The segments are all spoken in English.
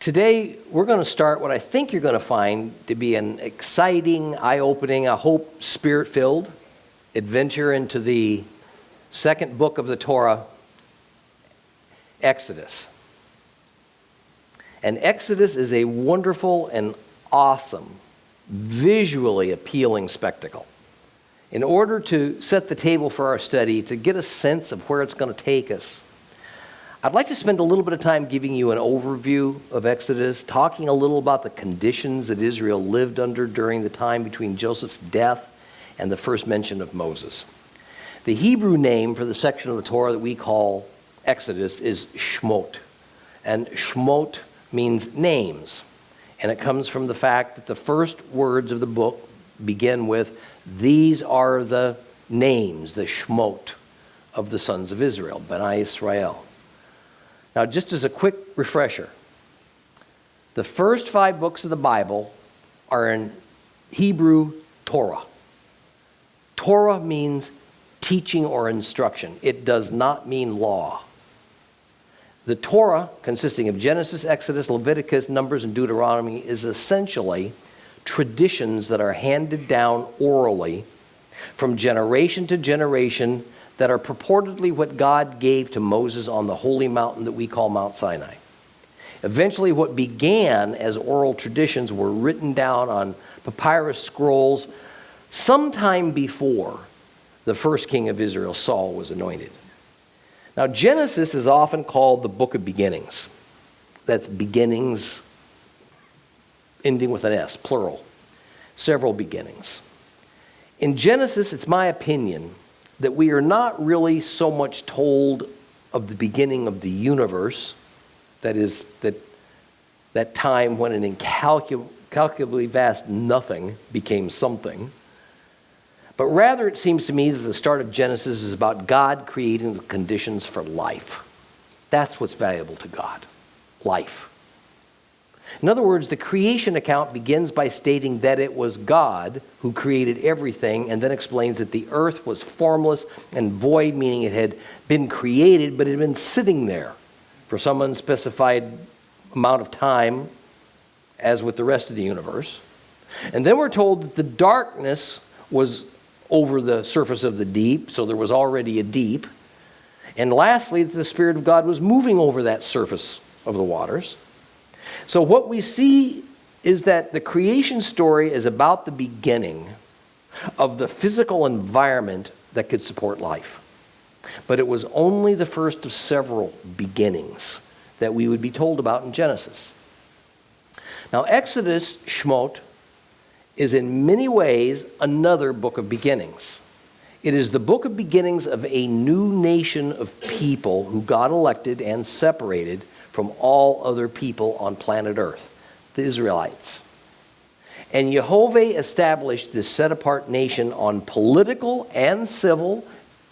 Today, we're going to start what I think you're going to find to be an exciting, eye-opening, I hope spirit-filled adventure into the second book of the Torah, Exodus. And Exodus is a wonderful and awesome, visually appealing spectacle. In order to set the table for our study, to get a sense of where it's going to take us, I'd like to spend a little bit of time giving you an overview of Exodus, talking a little about the conditions that Israel lived under during the time between Joseph's death and the first mention of Moses. The Hebrew name for the section of the Torah that we call Exodus is Shmot. And Shmot means names. And it comes from the fact that the first words of the book begin with, these are the names, the Shmot of the sons of Israel, B'nai Israel. Now, just as a quick refresher, the first 5 books of the Bible are in Hebrew Torah. Torah means teaching or instruction. It does not mean law. The Torah, consisting of Genesis, Exodus, Leviticus, Numbers, and Deuteronomy, is essentially traditions that are handed down orally from generation to generation that are purportedly what God gave to Moses on the holy mountain that we call Mount Sinai. Eventually, what began as oral traditions were written down on papyrus scrolls sometime before the first king of Israel, Saul, was anointed. Now, Genesis is often called the book of beginnings. That's beginnings ending with an S, plural. Several beginnings. In Genesis, it's my opinion that we are not really so much told of the beginning of the universe, that is, that time when an incalculably vast nothing became something, but rather it seems to me that the start of Genesis is about God creating the conditions for life. That's what's valuable to God, life. In other words, the creation account begins by stating that it was God who created everything, and then explains that the earth was formless and void, meaning it had been created, but it had been sitting there for some unspecified amount of time, as with the rest of the universe. And then we're told that the darkness was over the surface of the deep, so there was already a deep. And lastly, that the Spirit of God was moving over that surface of the waters. So what we see is that the creation story is about the beginning of the physical environment that could support life. But it was only the first of several beginnings that we would be told about in Genesis. Now, Exodus, Shmot, is in many ways another book of beginnings. It is the book of beginnings of a new nation of people who God elected and separated from all other people on planet Earth, the Israelites. And Jehovah established this set-apart nation on political and civil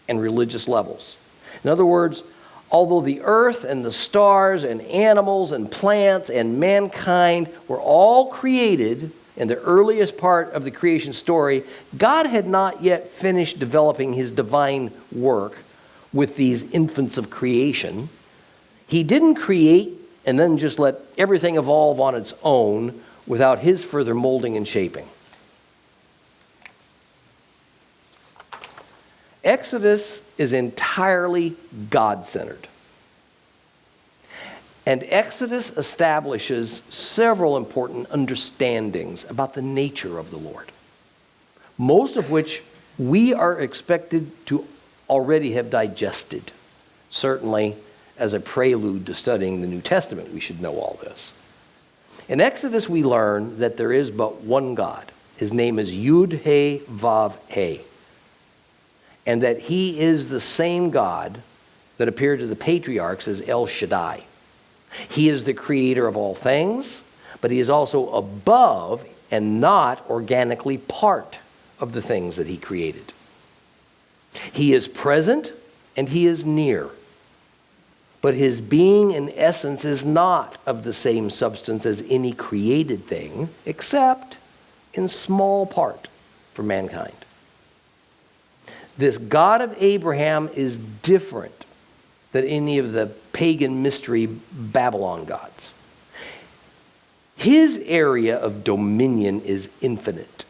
and religious levels. In other words, although the earth and the stars and animals and plants and mankind were all created in the earliest part of the creation story, God had not yet finished developing his divine work with these infants of creation. He didn't create and then just let everything evolve on its own without his further molding and shaping. Exodus is entirely God-centered. And Exodus establishes several important understandings about the nature of the Lord, most of which we are expected to already have digested. Certainly, as a prelude to studying the New Testament, we should know all this. In Exodus, we learn that there is but one God. His name is Yud-He-Vav-He. And that he is the same God that appeared to the patriarchs as El Shaddai. He is the creator of all things, but he is also above and not organically part of the things that he created. He is present and he is near. But his being in essence is not of the same substance as any created thing, except in small part for mankind. This God of Abraham is different than any of the pagan mystery Babylon gods. His area of dominion is infinite.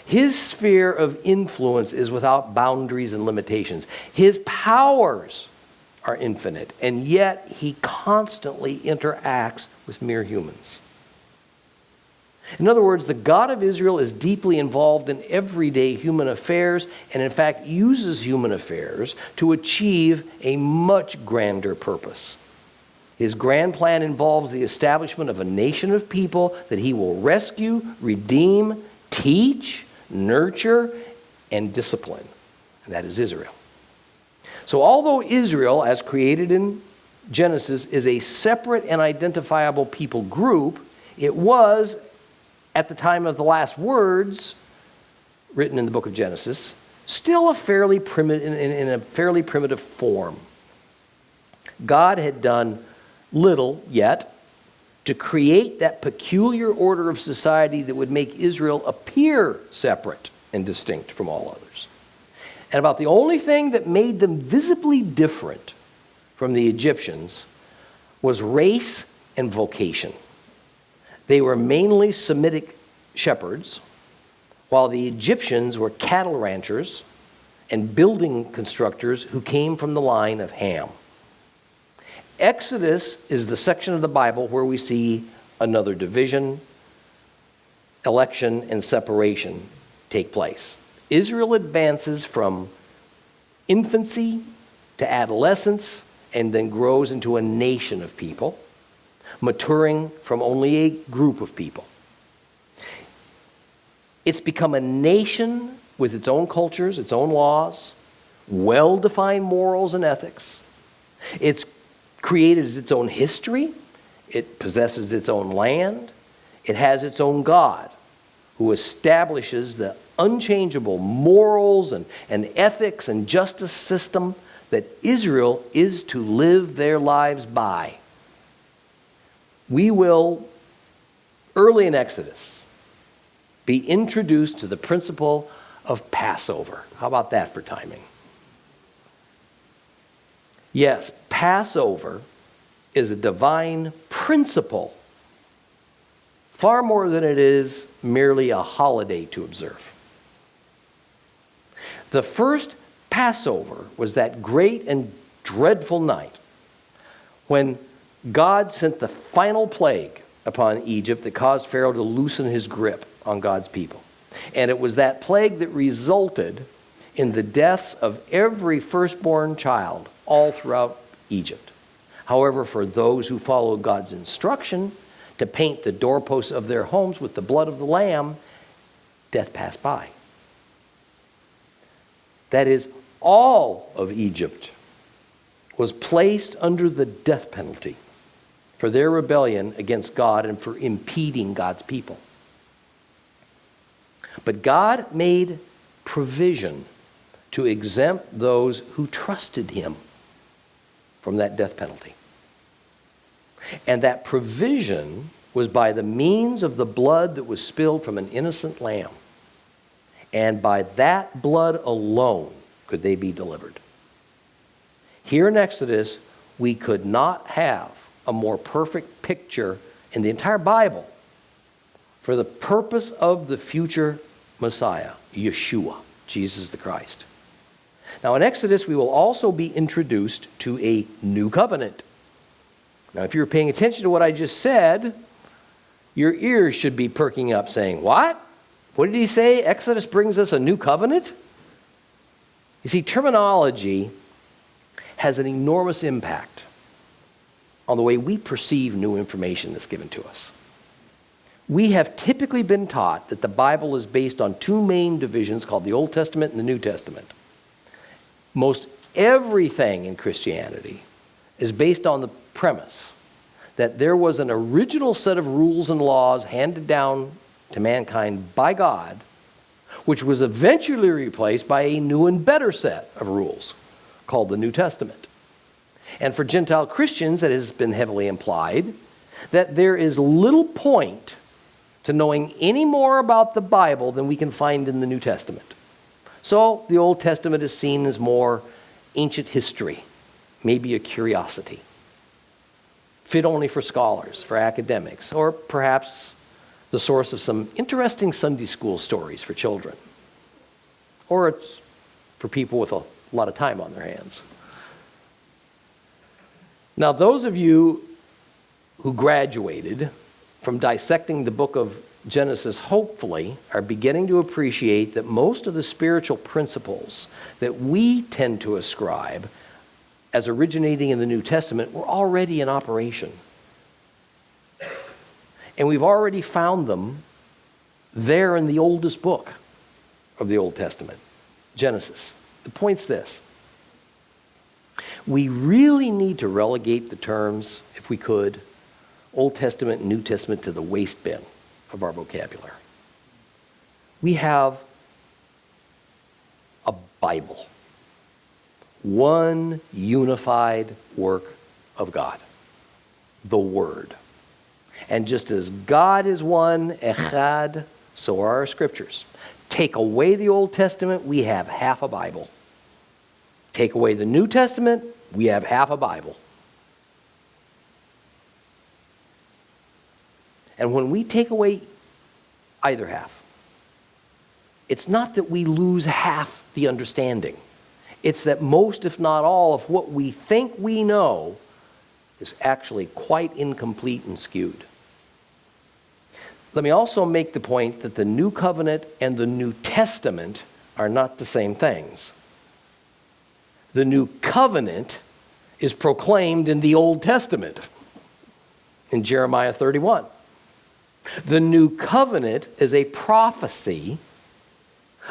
His sphere of influence is without boundaries and limitations. His powers are infinite, and yet he constantly interacts with mere humans. In other words, the God of Israel is deeply involved in everyday human affairs, and in fact uses human affairs to achieve a much grander purpose. His grand plan involves the establishment of a nation of people that he will rescue, redeem, teach, nurture, and discipline. And that is Israel. So although Israel, as created in Genesis, is a separate and identifiable people group, it was, at the time of the last words written in the book of Genesis, still a fairly in a fairly primitive form. God had done little yet to create that peculiar order of society that would make Israel appear separate and distinct from all others. And about the only thing that made them visibly different from the Egyptians was race and vocation. They were mainly Semitic shepherds, while the Egyptians were cattle ranchers and building constructors who came from the line of Ham. Exodus is the section of the Bible where we see another division, election, and separation take place. Israel advances from infancy to adolescence and then grows into a nation of people, maturing from only a group of people. It's become a nation with its own cultures, its own laws, well-defined morals and ethics. It's created its own history. It possesses its own land. It has its own God who establishes the unchangeable morals and ethics and justice system that Israel is to live their lives by. We will, early in Exodus, be introduced to the principle of Passover. How about that for timing? Yes, Passover is a divine principle, far more than it is merely a holiday to observe. The first Passover was that great and dreadful night when God sent the final plague upon Egypt that caused Pharaoh to loosen his grip on God's people. And it was that plague that resulted in the deaths of every firstborn child all throughout Egypt. However, for those who followed God's instruction to paint the doorposts of their homes with the blood of the Lamb, death passed by. That is, all of Egypt was placed under the death penalty for their rebellion against God and for impeding God's people. But God made provision to exempt those who trusted him from that death penalty. And that provision was by the means of the blood that was spilled from an innocent lamb. And by that blood alone could they be delivered. Here in Exodus, we could not have a more perfect picture in the entire Bible for the purpose of the future Messiah, Yeshua, Jesus the Christ. Now in Exodus, we will also be introduced to a new covenant. Now if you're paying attention to what I just said, your ears should be perking up saying, what? What did he say? Exodus brings us a new covenant? You see, terminology has an enormous impact on the way we perceive new information that's given to us. We have typically been taught that the Bible is based on two main divisions called the Old Testament and the New Testament. Most everything in Christianity is based on the premise that there was an original set of rules and laws handed down to mankind by God, which was eventually replaced by a new and better set of rules called the New Testament. And for Gentile Christians, it has been heavily implied that there is little point to knowing any more about the Bible than we can find in the New Testament. So the Old Testament is seen as more ancient history, maybe a curiosity. fit only for scholars, for academics, or perhaps the source of some interesting Sunday school stories for children. Or it's for people with a lot of time on their hands. Now, those of you who graduated from dissecting the book of Genesis, hopefully, are beginning to appreciate that most of the spiritual principles that we tend to ascribe as originating in the New Testament were already in operation. And we've already found them there in the oldest book of the Old Testament, Genesis. The point's this. We really need to relegate the terms, if we could, Old Testament and New Testament to the waste bin of our vocabulary. We have a Bible, one unified work of God, the Word. And just as God is one, echad, so are our scriptures. Take away the Old Testament, we have half a Bible. Take away the New Testament, we have half a Bible. And when we take away either half, it's not that we lose half the understanding. It's that most, if not all, of what we think we know is actually quite incomplete and skewed. Let me also make the point that the New Covenant and the New Testament are not the same things. The New Covenant is proclaimed in the Old Testament, in Jeremiah 31. The New Covenant is a prophecy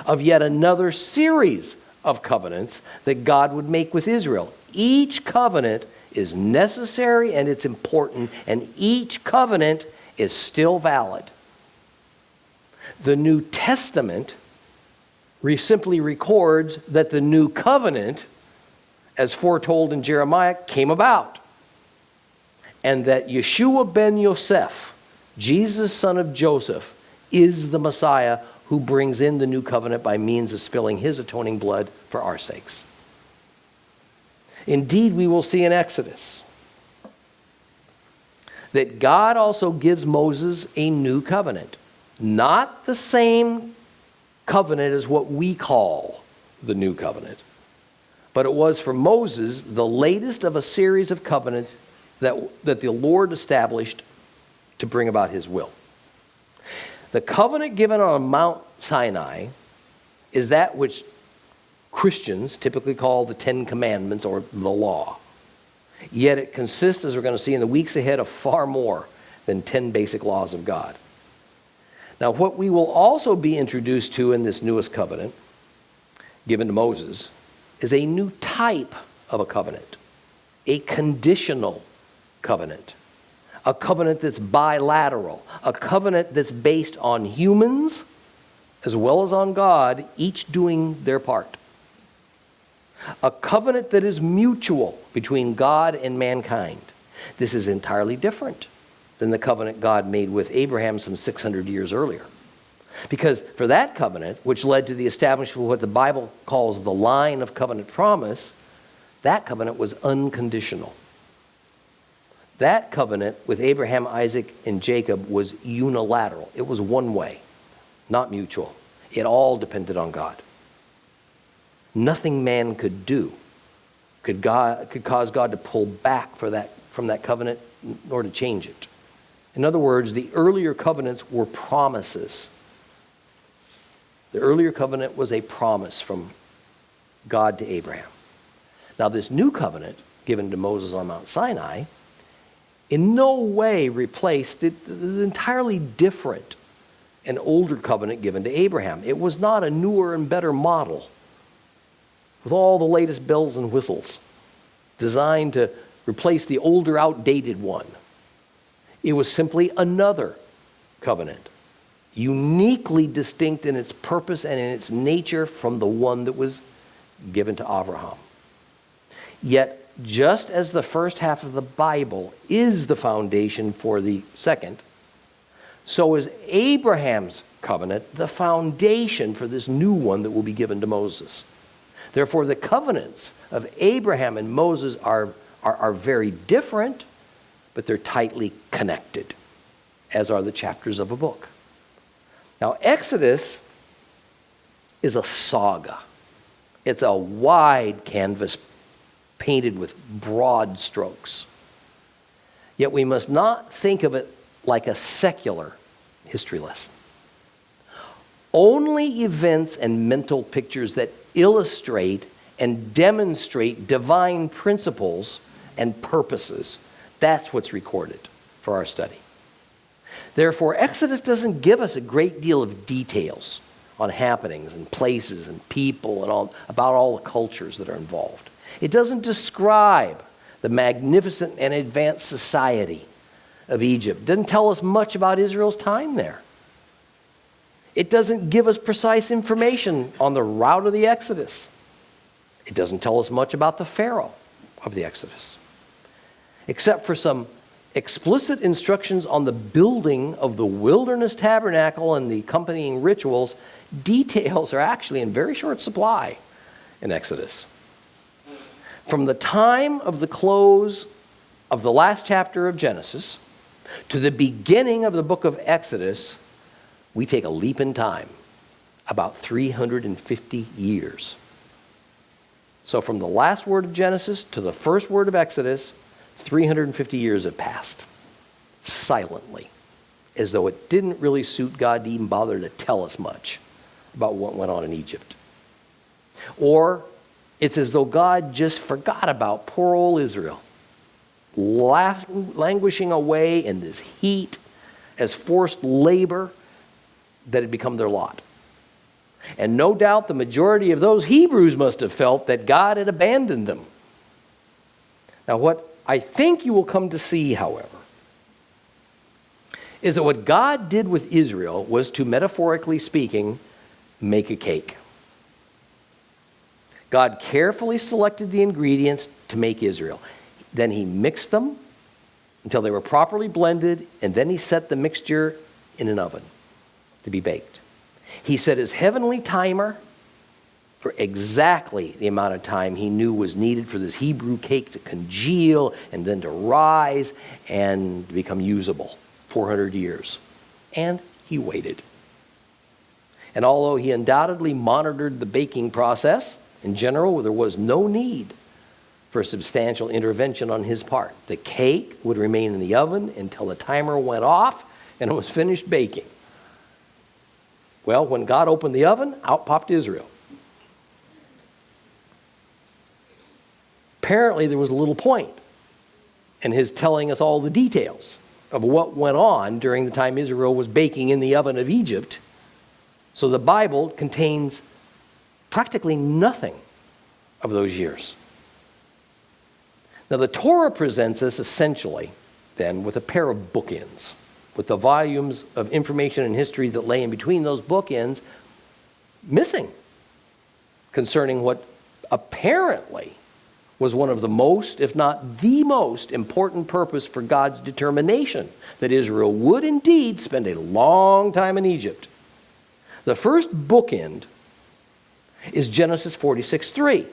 of yet another series of covenants that God would make with Israel. Each covenant is necessary and it's important, and each covenant is still valid. The New Testament simply records that the new covenant, as foretold in Jeremiah, came about, and that Yeshua ben Yosef, Jesus, son of Joseph, is the Messiah who brings in the new covenant by means of spilling his atoning blood for our sakes. Indeed, we will see in Exodus that God also gives Moses a new covenant. Not the same covenant as what we call the new covenant, but it was for Moses the latest of a series of covenants that the Lord established to bring about his will. The covenant given on Mount Sinai is that which Christians typically call the Ten Commandments or the law. Yet it consists, as we're going to see in the weeks ahead, of far more than 10 basic laws of God. Now, what we will also be introduced to in this newest covenant, given to Moses, is a new type of a covenant, a conditional covenant, a covenant that's bilateral, a covenant that's based on humans as well as on God, each doing their part. A covenant that is mutual between God and mankind. This is entirely different than the covenant God made with Abraham some 600 years earlier. Because for that covenant, which led to the establishment of what the Bible calls the line of covenant promise, that covenant was unconditional. That covenant with Abraham, Isaac, and Jacob was unilateral. It was one way, not mutual. It all depended on God. Nothing man could do could cause God to pull back from that covenant nor to change it. In other words, the earlier covenants were promises. The earlier covenant was a promise from God to Abraham. Now, this new covenant given to Moses on Mount Sinai in no way replaced the entirely different and older covenant given to Abraham. It was not a newer and better model with all the latest bells and whistles designed to replace the older, outdated one. It was simply another covenant, uniquely distinct in its purpose and in its nature from the one that was given to Abraham. Yet, just as the first half of the Bible is the foundation for the second, so is Abraham's covenant the foundation for this new one that will be given to Moses. Therefore, the covenants of Abraham and Moses are very different, but they're tightly connected, as are the chapters of a book. Now, Exodus is a saga. It's a wide canvas painted with broad strokes. Yet we must not think of it like a secular history lesson. Only events and mental pictures that illustrate and demonstrate divine principles and purposes, that's what's recorded for our study. Therefore, Exodus doesn't give us a great deal of details on happenings and places and people and about all the cultures that are involved. It doesn't describe the magnificent and advanced society of Egypt. It doesn't tell us much about Israel's time there. It doesn't give us precise information on the route of the Exodus. It doesn't tell us much about the Pharaoh of the Exodus, except for some explicit instructions on the building of the wilderness tabernacle and the accompanying rituals. Details are actually in very short supply in Exodus. From the time of the close of the last chapter of Genesis to the beginning of the book of Exodus, we take a leap in time, about 350 years. So from the last word of Genesis to the first word of Exodus, 350 years have passed, silently, as though it didn't really suit God to even bother to tell us much about what went on in Egypt. Or it's as though God just forgot about poor old Israel, languishing away in this heat as forced labor that had become their lot. And no doubt the majority of those Hebrews must have felt that God had abandoned them. Now, what I think you will come to see, however, is that what God did with Israel was to, metaphorically speaking, make a cake. God carefully selected the ingredients to make Israel. Then he mixed them until they were properly blended, and then he set the mixture in an oven to be baked. He set his heavenly timer for exactly the amount of time he knew was needed for this Hebrew cake to congeal and then to rise and become usable. 400 years. And he waited. And although he undoubtedly monitored the baking process, in general, there was no need for substantial intervention on his part. The cake would remain in the oven until the timer went off and it was finished baking. Well, when God opened the oven, out popped Israel. Apparently, there was a little point in his telling us all the details of what went on during the time Israel was baking in the oven of Egypt. So the Bible contains practically nothing of those years. Now, the Torah presents us essentially, then, with a pair of bookends, with the volumes of information and history that lay in between those bookends missing concerning what apparently was one of the most, if not the most, important purpose for God's determination that Israel would indeed spend a long time in Egypt. The first bookend is Genesis 46:3,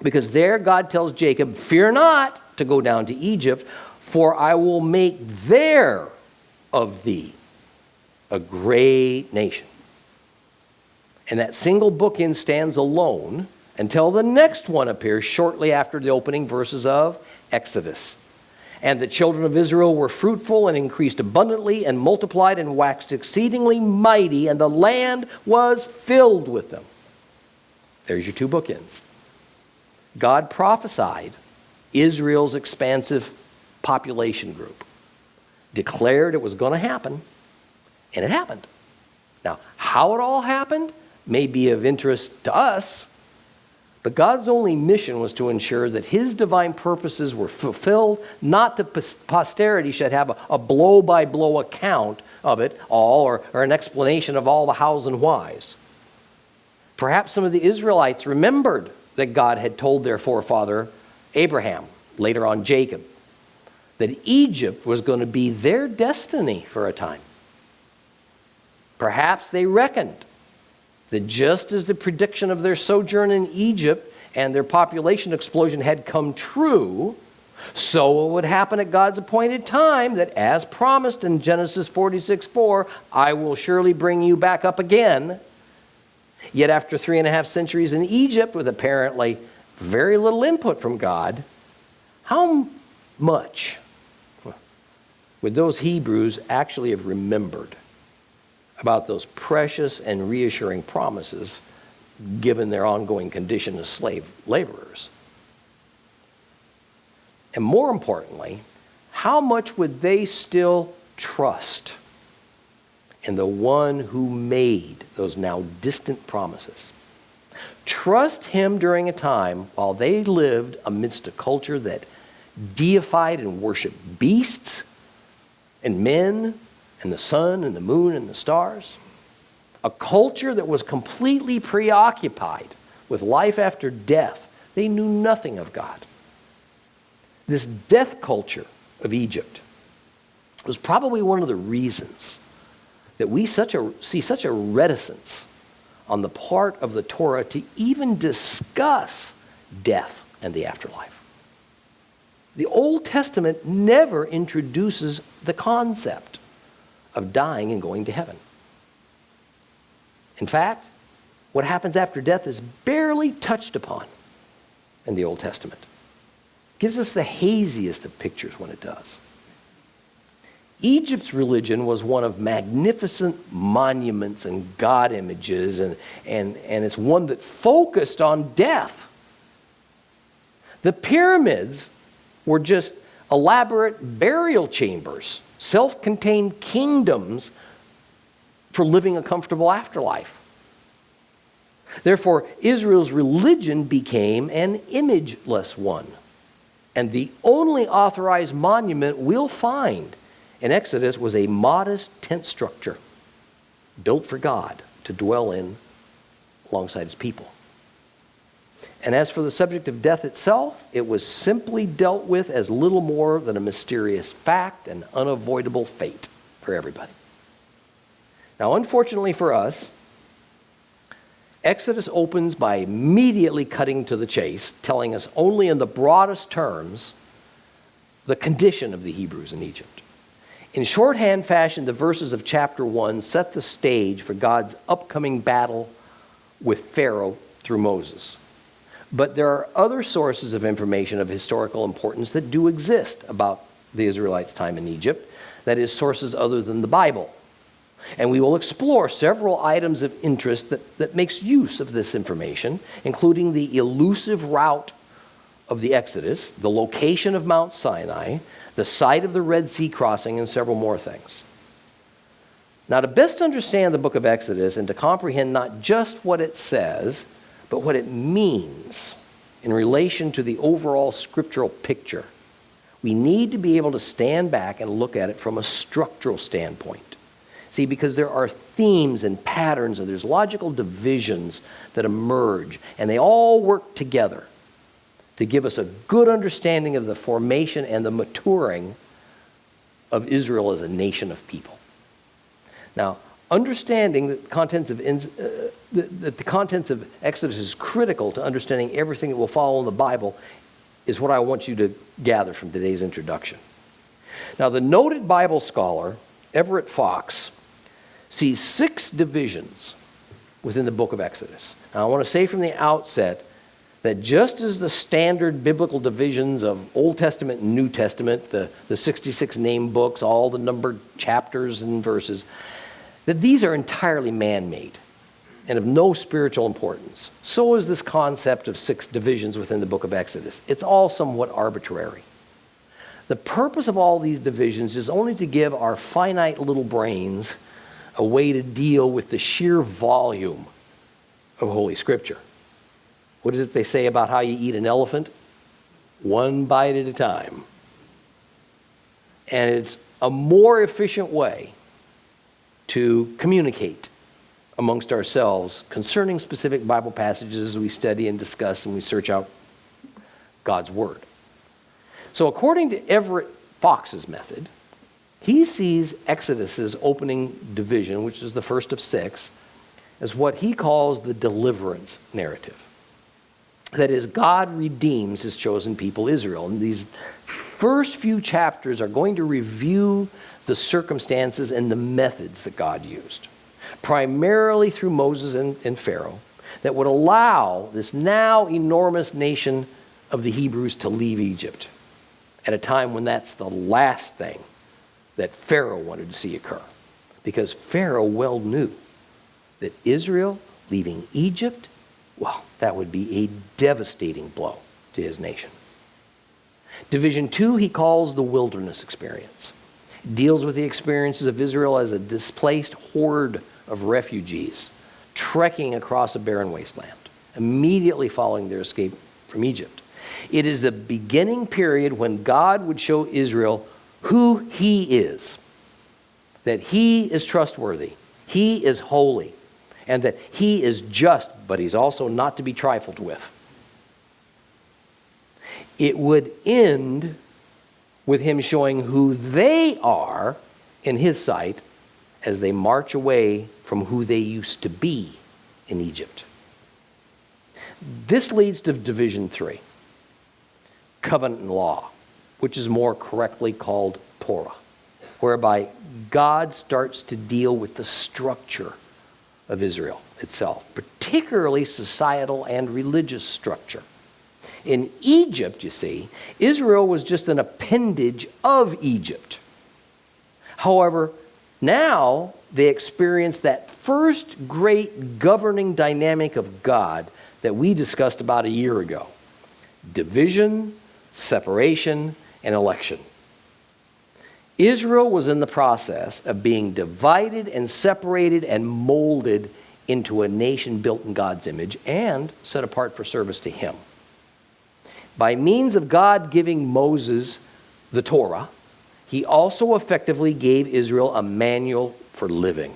because there God tells Jacob, "Fear not to go down to Egypt, for I will make there of thee a great nation." And that single bookend stands alone until the next one appears shortly after the opening verses of Exodus. "And the children of Israel were fruitful and increased abundantly and multiplied and waxed exceedingly mighty, and the land was filled with them." There's your two bookends. God prophesied Israel's expansive population group, declared it was going to happen, and it happened. Now, how it all happened may be of interest to us, but God's only mission was to ensure that his divine purposes were fulfilled, not that posterity should have a blow-by-blow account of it all or an explanation of all the hows and whys. Perhaps some of the Israelites remembered that God had told their forefather Abraham, later on Jacob, that Egypt was going to be their destiny for a time. Perhaps they reckoned that just as the prediction of their sojourn in Egypt and their population explosion had come true, So it would happen at God's appointed time that, as promised in Genesis 46:4, I will surely bring you back up again. Yet after 3.5 centuries in Egypt, with apparently very little input from God, how much would those Hebrews actually have remembered about those precious and reassuring promises given their ongoing condition as slave laborers? And more importantly, how much would they still trust in the one who made those now distant promises? Trust him during a time while they lived amidst a culture that deified and worshiped beasts and men and the sun and the moon and the stars. A culture that was completely preoccupied with life after death. They knew nothing of God. This death culture of Egypt was probably one of the reasons that we see such a reticence on the part of the Torah to even discuss death and the afterlife. The Old Testament never introduces the concept of dying and going to heaven. In fact, what happens after death is barely touched upon in the Old Testament. Gives us the haziest of pictures when it does. Egypt's religion was one of magnificent monuments and god images, and it's one that focused on death. The pyramids were just elaborate burial chambers, self-contained kingdoms for living a comfortable afterlife. Therefore, Israel's religion became an imageless one. And the only authorized monument we'll find in Exodus was a modest tent structure built for God to dwell in alongside his people. And as for the subject of death itself, it was simply dealt with as little more than a mysterious fact and unavoidable fate for everybody. Now, unfortunately for us, Exodus opens by immediately cutting to the chase, telling us only in the broadest terms the condition of the Hebrews in Egypt. In shorthand fashion, the verses of chapter 1 set the stage for God's upcoming battle with Pharaoh through Moses. But there are other sources of information of historical importance that do exist about the Israelites' time in Egypt, that is, sources other than the Bible. And we will explore several items of interest that makes use of this information, including the elusive route of the Exodus, the location of Mount Sinai, the site of the Red Sea crossing, and several more things. Now, to best understand the book of Exodus and to comprehend not just what it says, but what it means in relation to the overall scriptural picture, we need to be able to stand back and look at it from a structural standpoint. See, because there are themes and patterns and there's logical divisions that emerge, and they all work together to give us a good understanding of the formation and the maturing of Israel as a nation of people. Now, understanding that the contents of Exodus is critical to understanding everything that will follow in the Bible is what I want you to gather from today's introduction. Now, the noted Bible scholar Everett Fox sees 6 divisions within the book of Exodus. Now, I want to say from the outset that just as the standard biblical divisions of Old Testament and New Testament, the 66 name books, all the numbered chapters and verses, that these are entirely man-made and of no spiritual importance. So is this concept of 6 divisions within the book of Exodus. It's all somewhat arbitrary. The purpose of all these divisions is only to give our finite little brains a way to deal with the sheer volume of Holy Scripture. What is it they say about how you eat an elephant? One bite at a time. And it's a more efficient way to communicate amongst ourselves concerning specific Bible passages as we study and discuss and we search out God's Word. So according to Everett Fox's method, he sees Exodus's opening division, which is the first of 6, as what he calls the deliverance narrative. That is, God redeems his chosen people, Israel. And these first few chapters are going to review the circumstances and the methods that God used, primarily through Moses and Pharaoh, that would allow this now enormous nation of the Hebrews to leave Egypt at a time when that's the last thing that Pharaoh wanted to see occur. Because Pharaoh well knew that Israel leaving Egypt, well, that would be a devastating blow to his nation. Division 2 he calls the wilderness experience. It deals with the experiences of Israel as a displaced horde of refugees trekking across a barren wasteland, immediately following their escape from Egypt. It is the beginning period when God would show Israel who he is, that he is trustworthy, he is holy, and that he is just, but he's also not to be trifled with. It would end with him showing who they are in his sight as they march away from who they used to be in Egypt. This leads to Division 3, covenant and law, which is more correctly called Torah, whereby God starts to deal with the structure of Israel itself, particularly societal and religious structure. In Egypt, you see, Israel was just an appendage of Egypt. However, now they experience that first great governing dynamic of God that we discussed about a year ago: division, separation, and election. Israel was in the process of being divided and separated and molded into a nation built in God's image and set apart for service to him. By means of God giving Moses the Torah, he also effectively gave Israel a manual for living,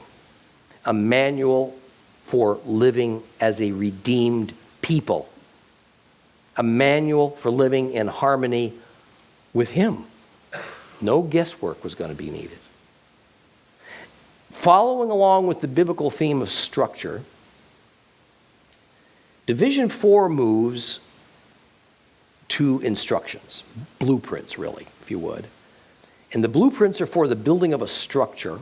a manual for living as a redeemed people, a manual for living in harmony with him. No guesswork was going to be needed. Following along with the biblical theme of structure, Division 4 moves to instructions, blueprints really, if you would. And the blueprints are for the building of a structure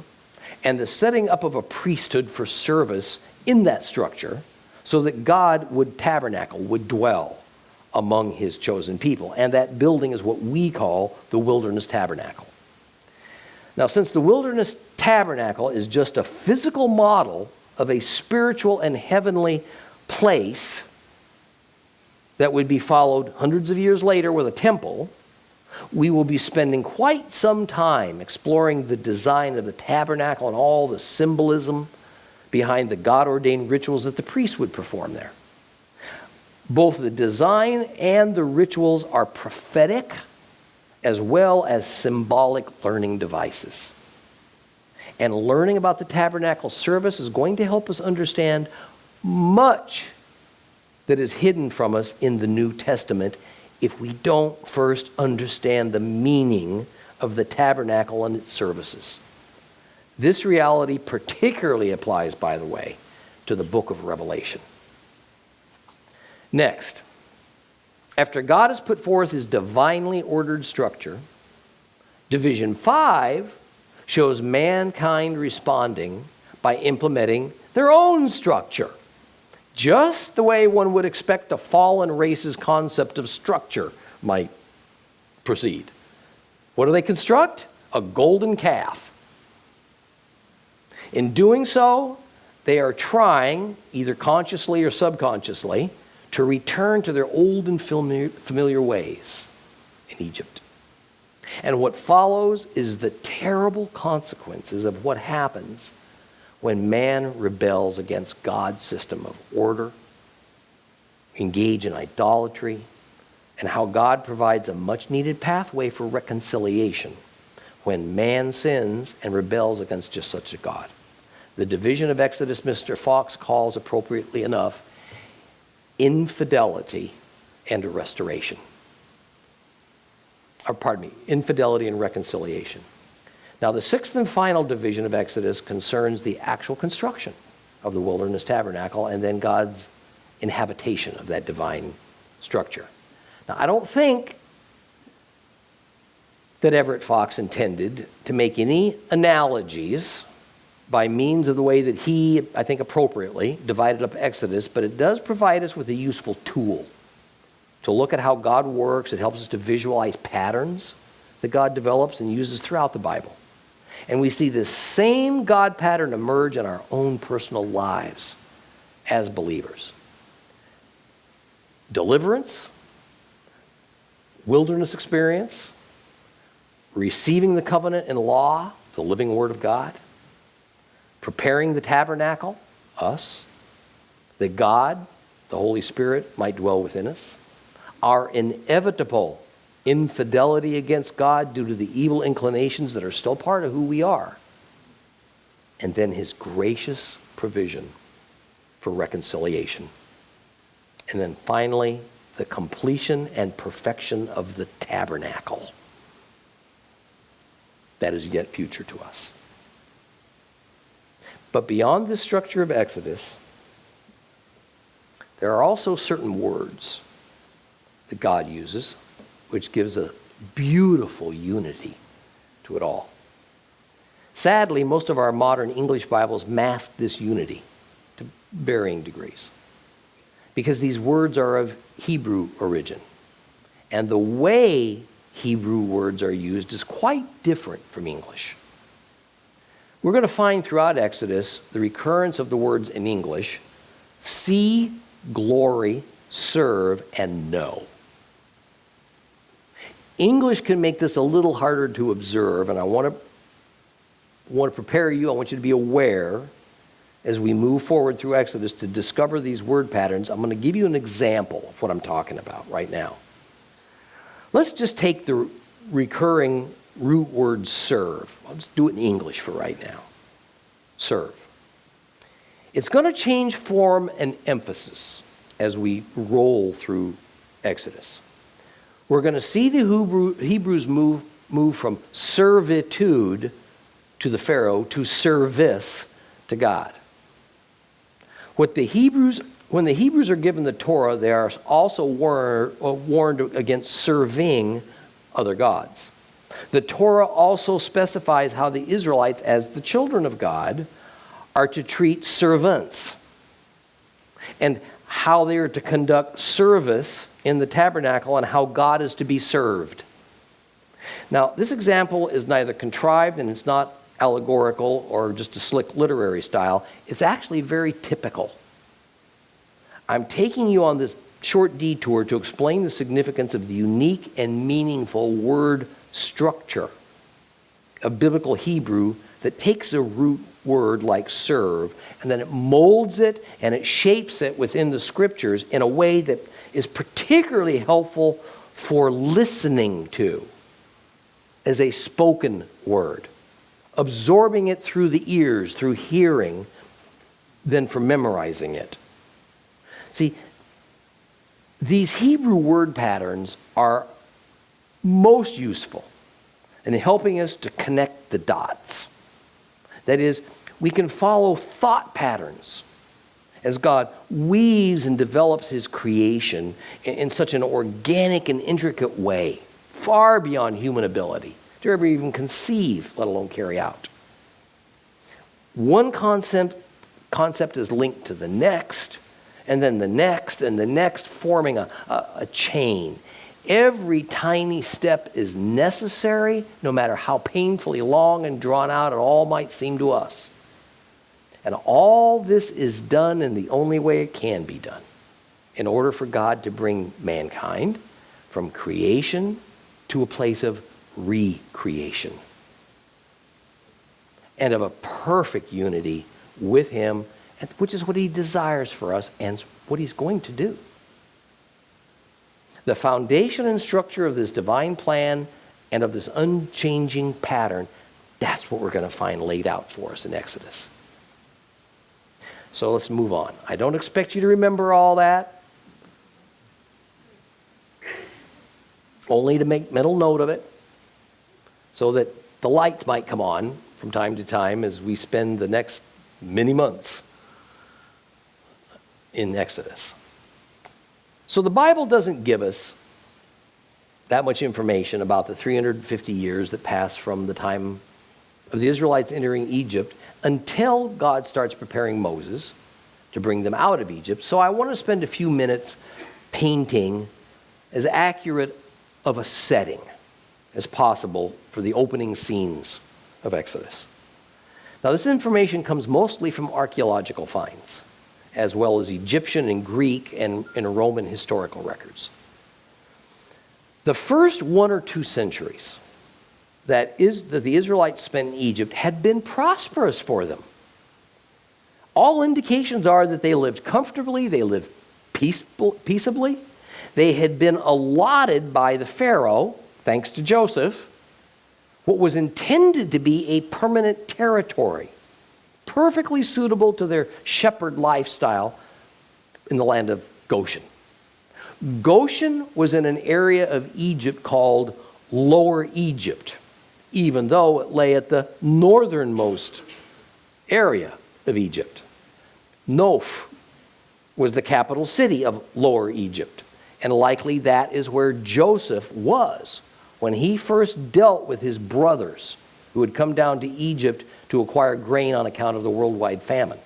and the setting up of a priesthood for service in that structure so that God would tabernacle, would dwell among his chosen people. And that building is what we call the wilderness tabernacle. Now, since the wilderness tabernacle is just a physical model of a spiritual and heavenly place that would be followed hundreds of years later with a temple, we will be spending quite some time exploring the design of the tabernacle and all the symbolism behind the God-ordained rituals that the priests would perform there. Both the design and the rituals are prophetic as well as symbolic learning devices. And learning about the tabernacle service is going to help us understand much that is hidden from us in the New Testament if we don't first understand the meaning of the tabernacle and its services. This reality particularly applies, by the way, to the book of Revelation. Next, after God has put forth his divinely ordered structure, Division 5 shows mankind responding by implementing their own structure, just the way one would expect a fallen race's concept of structure might proceed. What do they construct? A golden calf. In doing so, they are trying, either consciously or subconsciously, to return to their old and familiar ways in Egypt. And what follows is the terrible consequences of what happens when man rebels against God's system of order, engage in idolatry, and how God provides a much-needed pathway for reconciliation when man sins and rebels against just such a God. The division of Exodus, Mr. Fox calls appropriately enough, infidelity and restoration. Infidelity and reconciliation. Now, the sixth and final division of Exodus concerns the actual construction of the wilderness tabernacle and then God's inhabitation of that divine structure. Now, I don't think that Everett Fox intended to make any analogies by means of the way that he, I think appropriately, divided up Exodus, but it does provide us with a useful tool to look at how God works. It helps us to visualize patterns that God develops and uses throughout the Bible. And we see this same God pattern emerge in our own personal lives as believers. Deliverance, wilderness experience, receiving the covenant and law, the living Word of God, preparing the tabernacle, us, that God, the Holy Spirit, might dwell within us, our inevitable infidelity against God due to the evil inclinations that are still part of who we are, and then His gracious provision for reconciliation. And then finally, the completion and perfection of the tabernacle that is yet future to us. But beyond this structure of Exodus, there are also certain words that God uses, which gives a beautiful unity to it all. Sadly, most of our modern English Bibles mask this unity to varying degrees, because these words are of Hebrew origin. And the way Hebrew words are used is quite different from English. We're going to find throughout Exodus the recurrence of the words in English: see, glory, serve, and know. English can make this a little harder to observe, and I want to prepare you, I want you to be aware as we move forward through Exodus to discover these word patterns. I'm going to give you an example of what I'm talking about right now. Let's just take the recurring root word serve. I'll just do it in English for right now. Serve. It's going to change form and emphasis as we roll through Exodus. We're going to see the Hebrews move from servitude to the Pharaoh to service to God. When the Hebrews are given the Torah, they are also warned against serving other gods. The Torah also specifies how the Israelites, as the children of God, are to treat servants and how they are to conduct service in the tabernacle and how God is to be served. Now, this example is neither contrived and it's not allegorical or just a slick literary style. It's actually very typical. I'm taking you on this short detour to explain the significance of the unique and meaningful word structure of biblical Hebrew that takes a root word like serve, and then it molds it and it shapes it within the scriptures in a way that is particularly helpful for listening to as a spoken word, absorbing it through the ears, through hearing, than for memorizing it. See, these Hebrew word patterns are most useful in helping us to connect the dots. That is, we can follow thought patterns as God weaves and develops His creation in such an organic and intricate way, far beyond human ability to ever even conceive, let alone carry out. One concept is linked to the next, and then the next, and the next, forming a chain. Every tiny step is necessary, no matter how painfully long and drawn out it all might seem to us. And all this is done in the only way it can be done, in order for God to bring mankind from creation to a place of recreation and of a perfect unity with Him, which is what He desires for us and what He's going to do. The foundation and structure of this divine plan and of this unchanging pattern, that's what we're going to find laid out for us in Exodus. So let's move on. I don't expect you to remember all that, only to make mental note of it so that the lights might come on from time to time as we spend the next many months in Exodus. So the Bible doesn't give us that much information about the 350 years that passed from the time of the Israelites entering Egypt until God starts preparing Moses to bring them out of Egypt. So I want to spend a few minutes painting as accurate of a setting as possible for the opening scenes of Exodus. Now, this information comes mostly from archaeological finds, as well as Egyptian and Greek and Roman historical records. The first 1 or 2 centuries that the Israelites spent in Egypt had been prosperous for them. All indications are that they lived comfortably, they lived peaceably. They had been allotted by the Pharaoh, thanks to Joseph, what was intended to be a permanent territory, perfectly suitable to their shepherd lifestyle in the land of Goshen. Goshen was in an area of Egypt called Lower Egypt, even though it lay at the northernmost area of Egypt. Noph was the capital city of Lower Egypt, and likely that is where Joseph was when he first dealt with his brothers who had come down to Egypt to acquire grain on account of the worldwide famine.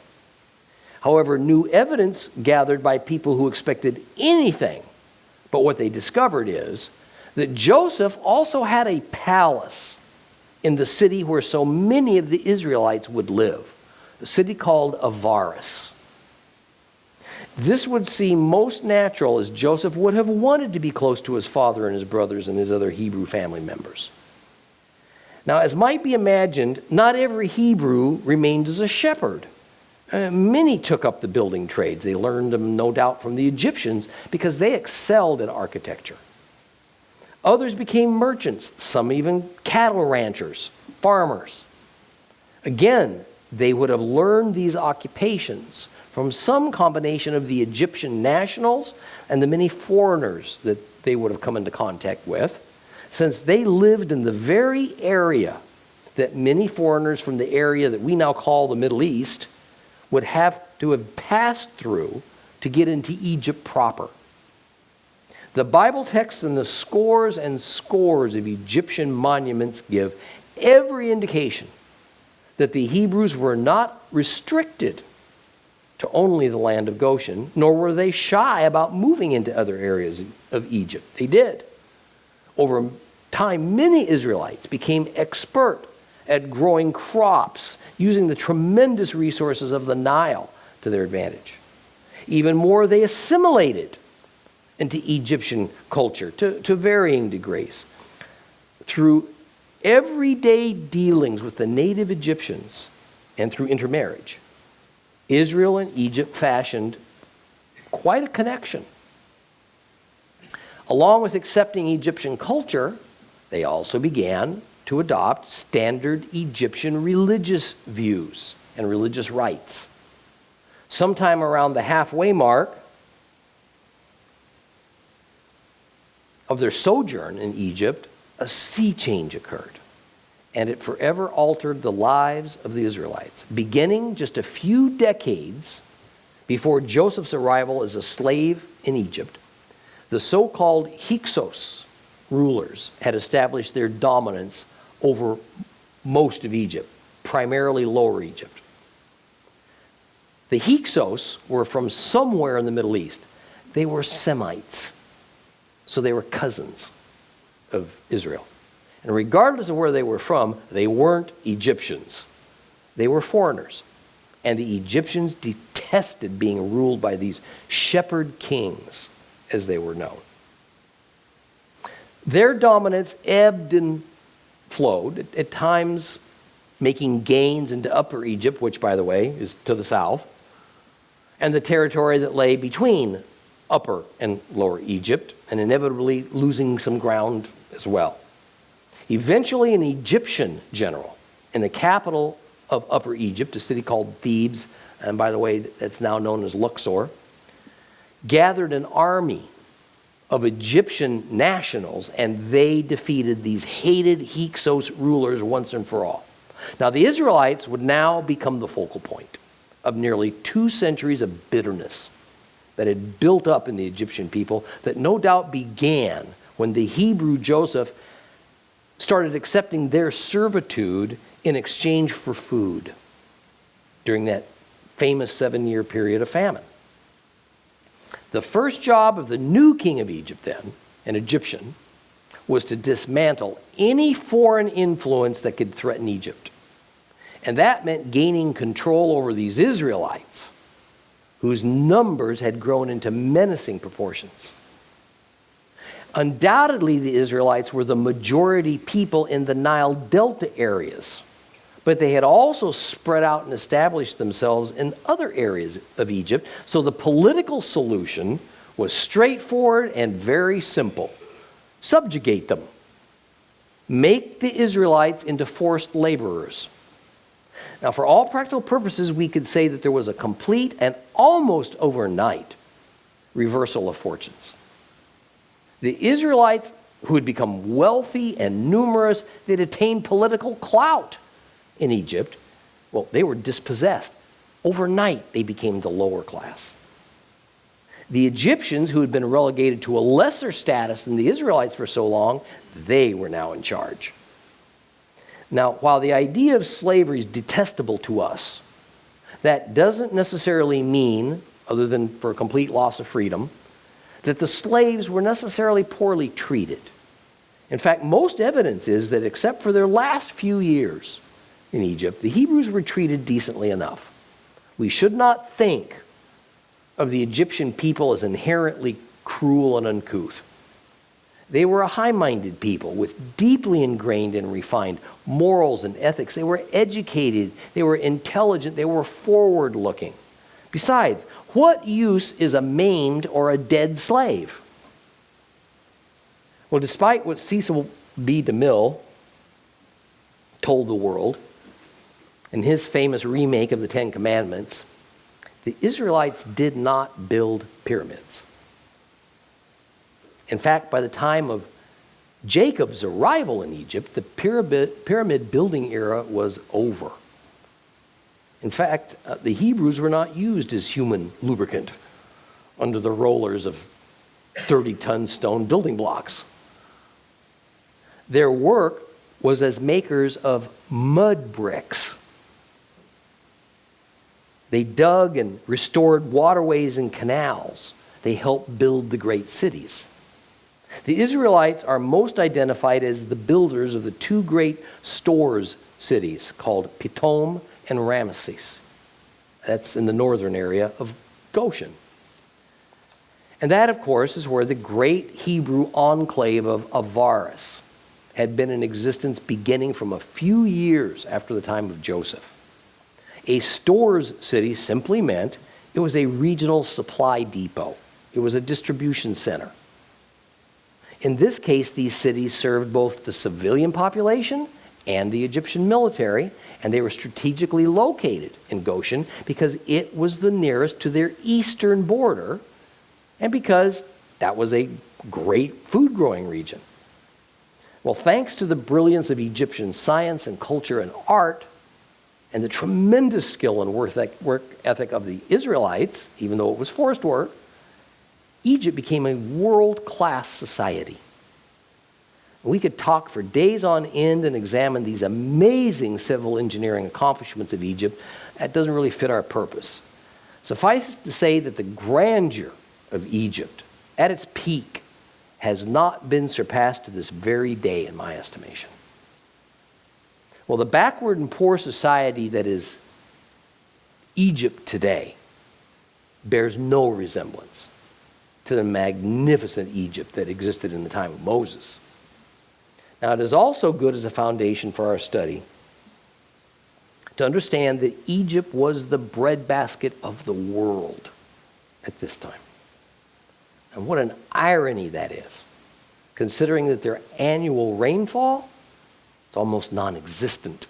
However, new evidence gathered by people who expected anything but what they discovered is that Joseph also had a palace in the city where so many of the Israelites would live, a city called Avaris. This would seem most natural, as Joseph would have wanted to be close to his father and his brothers and his other Hebrew family members. Now, as might be imagined, not every Hebrew remained as a shepherd. Many took up the building trades. They learned them, no doubt, from the Egyptians because they excelled in architecture. Others became merchants, some even cattle ranchers, farmers. Again, they would have learned these occupations from some combination of the Egyptian nationals and the many foreigners that they would have come into contact with, since they lived in the very area that many foreigners from the area that we now call the Middle East would have to have passed through to get into Egypt proper. The Bible texts and the scores and scores of Egyptian monuments give every indication that the Hebrews were not restricted to only the land of Goshen, nor were they shy about moving into other areas of Egypt. They did. Over time, many Israelites became expert at growing crops, using the tremendous resources of the Nile to their advantage. Even more, they assimilated into Egyptian culture to varying degrees. Through everyday dealings with the native Egyptians and through intermarriage, Israel and Egypt fashioned quite a connection. Along with accepting Egyptian culture, they also began to adopt standard Egyptian religious views and religious rites. Sometime around the halfway mark of their sojourn in Egypt, a sea change occurred, and it forever altered the lives of the Israelites, beginning just a few decades before Joseph's arrival as a slave in Egypt. The so-called Hyksos rulers had established their dominance over most of Egypt, primarily Lower Egypt. The Hyksos were from somewhere in the Middle East. They were Semites, so they were cousins of Israel. And regardless of where they were from, they weren't Egyptians. They were foreigners. And the Egyptians detested being ruled by these shepherd kings, as they were known. Their dominance ebbed and flowed, at times making gains into Upper Egypt, which, by the way, is to the south, and the territory that lay between Upper and Lower Egypt, and inevitably losing some ground as well. Eventually, an Egyptian general in the capital of Upper Egypt, a city called Thebes, and by the way, that's now known as Luxor, gathered an army of Egyptian nationals, and they defeated these hated Hyksos rulers once and for all. Now, the Israelites would now become the focal point of nearly 2 centuries of bitterness that had built up in the Egyptian people that no doubt began when the Hebrew Joseph started accepting their servitude in exchange for food during that famous 7-year period of famine. The first job of the new king of Egypt then, an Egyptian, was to dismantle any foreign influence that could threaten Egypt. And that meant gaining control over these Israelites, whose numbers had grown into menacing proportions. Undoubtedly, the Israelites were the majority people in the Nile Delta areas, but they had also spread out and established themselves in other areas of Egypt. So the political solution was straightforward and very simple. Subjugate them. Make the Israelites into forced laborers. Now, for all practical purposes, we could say that there was a complete and almost overnight reversal of fortunes. The Israelites, who had become wealthy and numerous, they'd attained political clout in Egypt. Well, they were dispossessed. Overnight, they became the lower class. The Egyptians, who had been relegated to a lesser status than the Israelites for so long, they were now in charge. Now, while the idea of slavery is detestable to us, that doesn't necessarily mean, other than for a complete loss of freedom, that the slaves were necessarily poorly treated. In fact, most evidence is that except for their last few years in Egypt, the Hebrews were treated decently enough. We should not think of the Egyptian people as inherently cruel and uncouth. They were a high-minded people with deeply ingrained and refined morals and ethics. They were educated, they were intelligent, they were forward-looking. Besides, what use is a maimed or a dead slave? Well, despite what Cecil B. DeMille told the world in his famous remake of the Ten Commandments, the Israelites did not build pyramids. In fact, by the time of Jacob's arrival in Egypt, the pyramid building era was over. In fact, the Hebrews were not used as human lubricant under the rollers of 30-ton stone building blocks. Their work was as makers of mud bricks. They dug and restored waterways and canals. They helped build the great cities. The Israelites are most identified as the builders of the two great stores cities called Pithom and Ramesses. That's in the northern area of Goshen. And that, of course, is where the great Hebrew enclave of Avaris had been in existence beginning from a few years after the time of Joseph. A stores city simply meant it was a regional supply depot. It was a distribution center. In this case, these cities served both the civilian population and the Egyptian military, and they were strategically located in Goshen because it was the nearest to their eastern border and because that was a great food-growing region. Well, thanks to the brilliance of Egyptian science and culture and art, and the tremendous skill and work ethic of the Israelites, even though it was forced work, Egypt became a world-class society. We could talk for days on end and examine these amazing civil engineering accomplishments of Egypt. That doesn't really fit our purpose. Suffice it to say that the grandeur of Egypt at its peak has not been surpassed to this very day, in my estimation. Well, the backward and poor society that is Egypt today bears no resemblance to the magnificent Egypt that existed in the time of Moses. Now, it is also good as a foundation for our study to understand that Egypt was the breadbasket of the world at this time. And what an irony that is, considering that their annual rainfall is almost non-existent.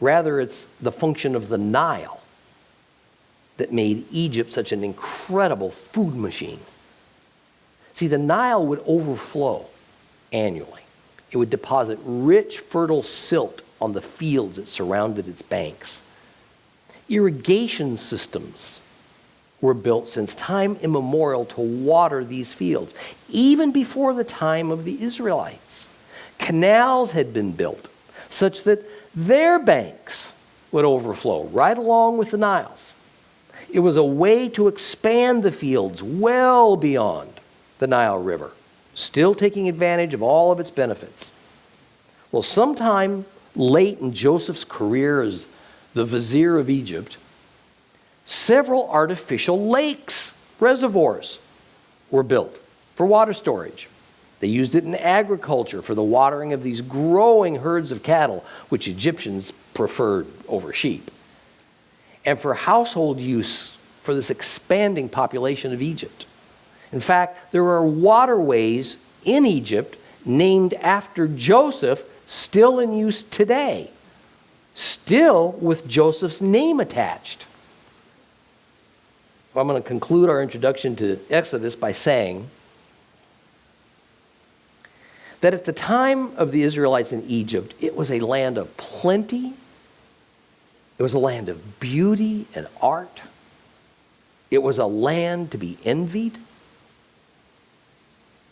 Rather, it's the function of the Nile that made Egypt such an incredible food machine. See, the Nile would overflow annually. It would deposit rich, fertile silt on the fields that surrounded its banks. Irrigation systems were built since time immemorial to water these fields, even before the time of the Israelites. Canals had been built such that their banks would overflow right along with the Nile's. It was a way to expand the fields well beyond the Nile River, still taking advantage of all of its benefits. Well, sometime late in Joseph's career as the vizier of Egypt, several artificial lakes, reservoirs, were built for water storage. They used it in agriculture for the watering of these growing herds of cattle, which Egyptians preferred over sheep, and for household use for this expanding population of Egypt. In fact, there are waterways in Egypt named after Joseph still in use today, still with Joseph's name attached. I'm going to conclude our introduction to Exodus by saying that at the time of the Israelites in Egypt, it was a land of plenty. It was a land of beauty and art. It was a land to be envied.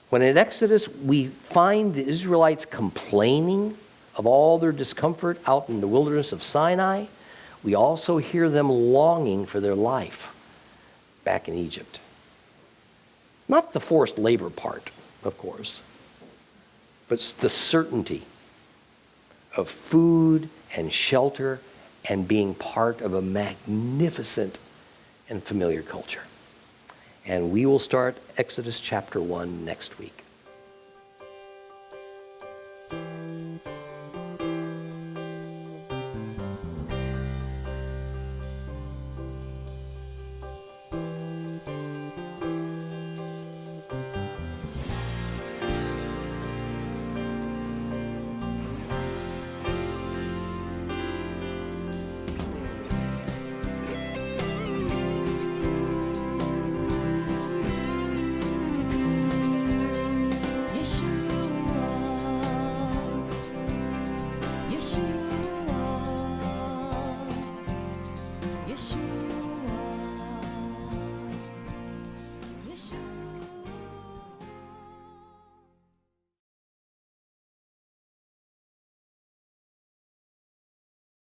When in Exodus we find the Israelites complaining of all their discomfort out in the wilderness of Sinai, we also hear them longing for their life back in Egypt. Not the forced labor part, of course, but the certainty of food and shelter and being part of a magnificent and familiar culture. And we will start Exodus chapter 1 next week.